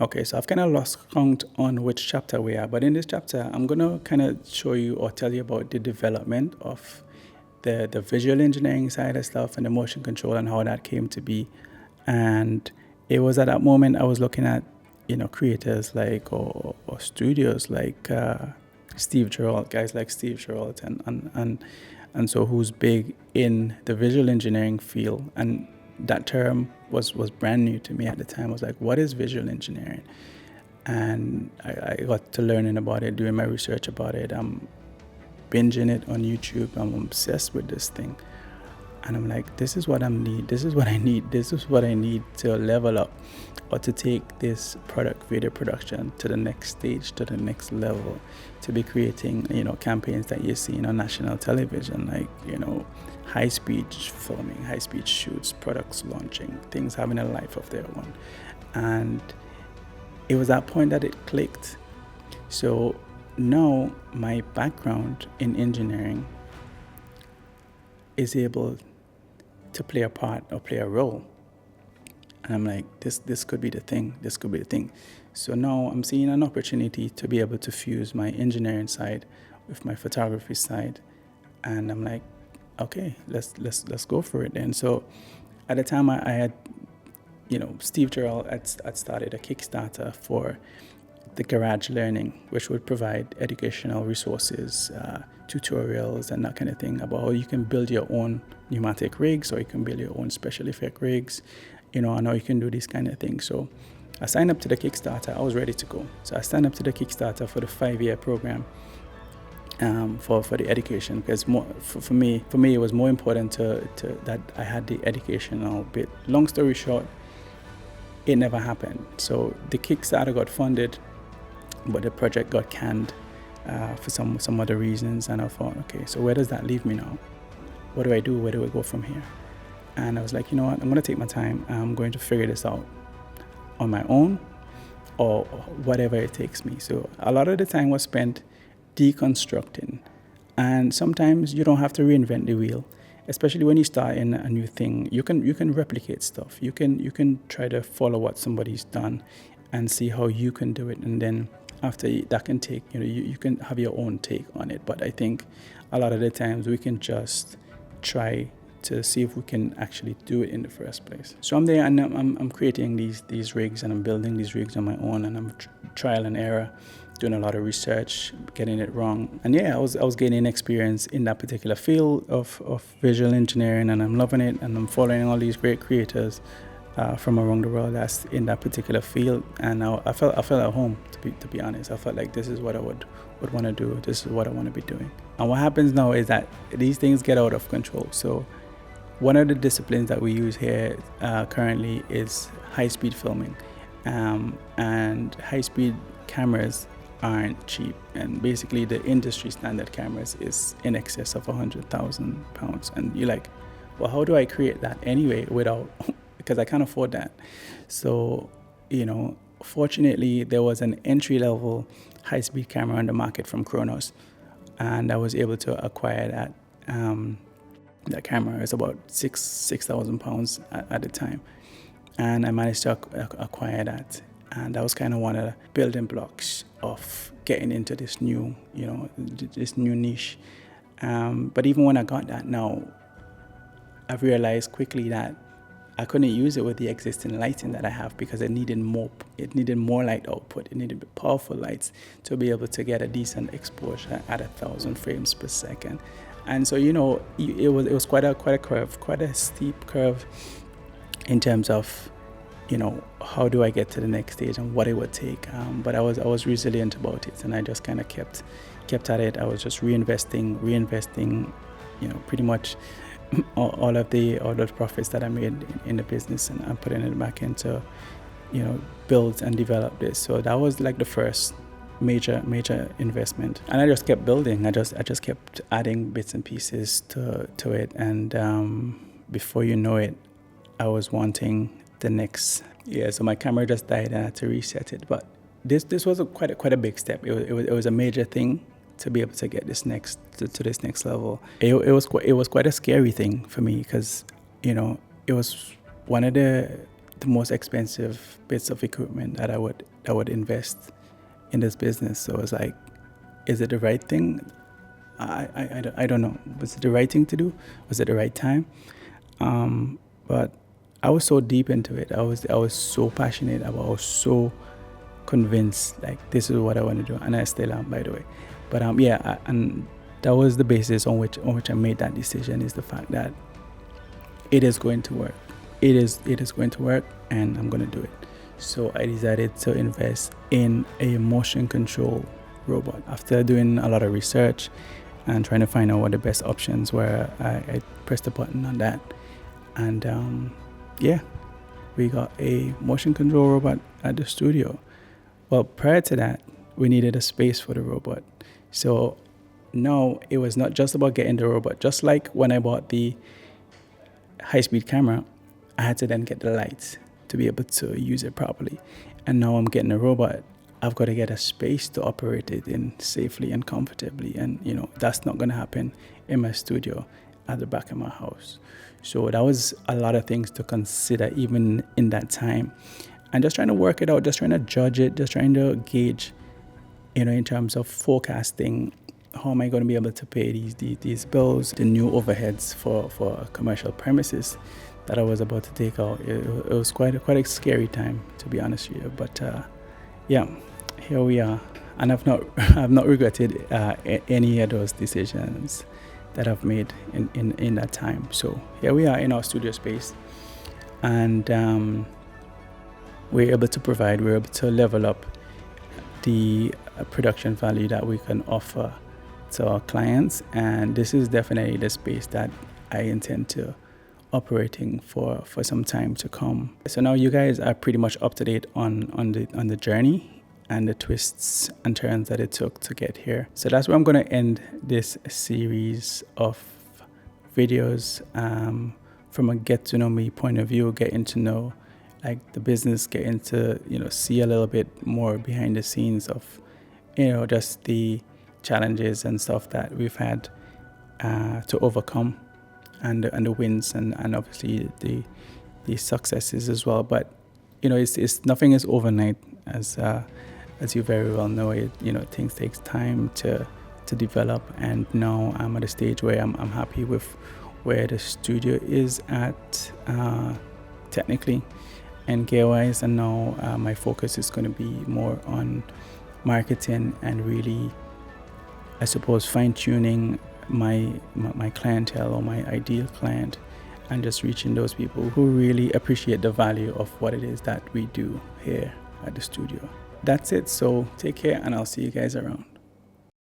Okay, so I've kind of lost count on which chapter we are, but in this chapter, I'm going to kind of show you or tell you about the development of the visual engineering side of stuff and the motion control and how that came to be. And it was at that moment I was looking at, creators like or studios like Steve Gerald, guys like Steve Gerald, and so who's big in the visual engineering field. And that term was brand new to me at the time. I was like, what is visual engineering? And I got to learning about it, doing my research about it. I'm binging it on YouTube. I'm obsessed with this thing. And I'm like, this is what I need. This is what I need. This is what I need to level up or to take this video production to the next stage, to the next level, to be creating, campaigns that you're seeing on national television, like, high-speed filming, high-speed shoots, products launching, things having a life of their own. And it was that point that it clicked. So now my background in engineering is able to play a part or play a role. And I'm like, this could be the thing. This could be the thing. So now I'm seeing an opportunity to be able to fuse my engineering side with my photography side. And I'm like, okay, let's go for it then. So at the time I had, Steve Gerald had started a Kickstarter for the Garage Learning, which would provide educational resources, tutorials and that kind of thing about how you can build your own pneumatic rigs, or you can build your own special effect rigs, and how you can do these kind of things. So I signed up to the Kickstarter. I was ready to go. So I signed up to the Kickstarter for the 5-year program for the education, because for me it was more important to that I had the educational bit. Long story short, it never happened. So the Kickstarter got funded, but the project got canned for some other reasons. And I thought, okay, so where does that leave me now? What do I do? Where do I go from here? And I was like, you know what? I'm going to take my time. I'm going to figure this out on my own, or whatever it takes me. So a lot of the time was spent deconstructing. And sometimes you don't have to reinvent the wheel, especially when you start in a new thing. You can replicate stuff. You can try to follow what somebody's done and see how you can do it. And then after that can take, you can have your own take on it. But I think a lot of the times we can just try to see if we can actually do it in the first place. So I'm there and I'm creating these rigs, and I'm building these rigs on my own, and I'm trial and error, doing a lot of research, getting it wrong. And yeah, I was gaining experience in that particular field of visual engineering, and I'm loving it, and I'm following all these great creators from around the world that's in that particular field. And I felt at home, to be honest. I felt like this is what I would want to do. This is what I want to be doing. And what happens now is that these things get out of control. So one of the disciplines that we use here currently is high-speed filming, and high-speed cameras aren't cheap, and basically the industry standard cameras is in excess of £100,000, and you're like, well, how do I create that anyway without because I can't afford that. So fortunately there was an entry-level high-speed camera on the market from Kronos, and I was able to acquire that. That camera is about £6,000 at the time, and I managed to acquire that. And that was kind of one of the building blocks of getting into this new, this new niche. But even when I got that now, I've realized quickly that I couldn't use it with the existing lighting that I have, because it needed more light output. It needed powerful lights to be able to get a decent exposure at 1,000 frames per second. And so, it was quite a curve, quite a steep curve in terms of, how do I get to the next stage and what it would take. But I was resilient about it, and I just kind of kept at it. I was just reinvesting, pretty much all of the profits that I made in the business, and I'm putting it back into, build and develop this. So that was like the first major investment, and I just kept building. I just kept adding bits and pieces to it, and before you know it, I was wanting the next. So my camera just died and I had to reset it. But this was quite a big step. It was a major thing to be able to get this to this next level. It was quite a scary thing for me, because it was one of the the most expensive bits of equipment that I would invest in this business. So it's like, is it the right thing? I don't know. Was it the right thing to do? Was it the right time? But I was so deep into it. I was so passionate about. I was so convinced, like, this is what I want to do, and I still am, by the way. But and that was the basis on which I made that decision, is the fact that it is going to work. It is going to work, and I'm going to do it. So I decided to invest in a motion control robot. After doing a lot of research and trying to find out what the best options were, I pressed the button on that, and we got a motion control robot at the studio. Well, prior to that, we needed a space for the robot. So now it was not just about getting the robot. Just like when I bought the high-speed camera, I had to then get the lights to be able to use it properly. And now I'm getting a robot. I've got to get a space to operate it in safely and comfortably. And, that's not going to happen in my studio at the back of my house. So that was a lot of things to consider even in that time. And just trying to work it out, just trying to judge it, just trying to gauge, in terms of forecasting, how am I going to be able to pay these bills, the new overheads for commercial premises that I was about to take out. It was quite a scary time, to be honest with you. But here we are, and I've not regretted any of those decisions that I've made in that time. So here we are in our studio space, and we're able to level up the production value that we can offer to our clients. And this is definitely the space that I intend to operating for some time to come. So now you guys are pretty much up to date on the journey and the twists and turns that it took to get here. So that's where I'm going to end this series of videos, from a get to know me point of view, getting to know like the business, getting to see a little bit more behind the scenes of just the challenges and stuff that we've had to overcome, and the wins, and obviously the successes as well. But it's nothing is overnight, as you very well know. Things takes time to develop, and now I'm at a stage where I'm happy with where the studio is at technically and gear-wise, and now my focus is going to be more on marketing and really, I suppose, fine-tuning my clientele, or my ideal client, and just reaching those people who really appreciate the value of what it is that we do here at the studio. That's it. So take care, and I'll see you guys around.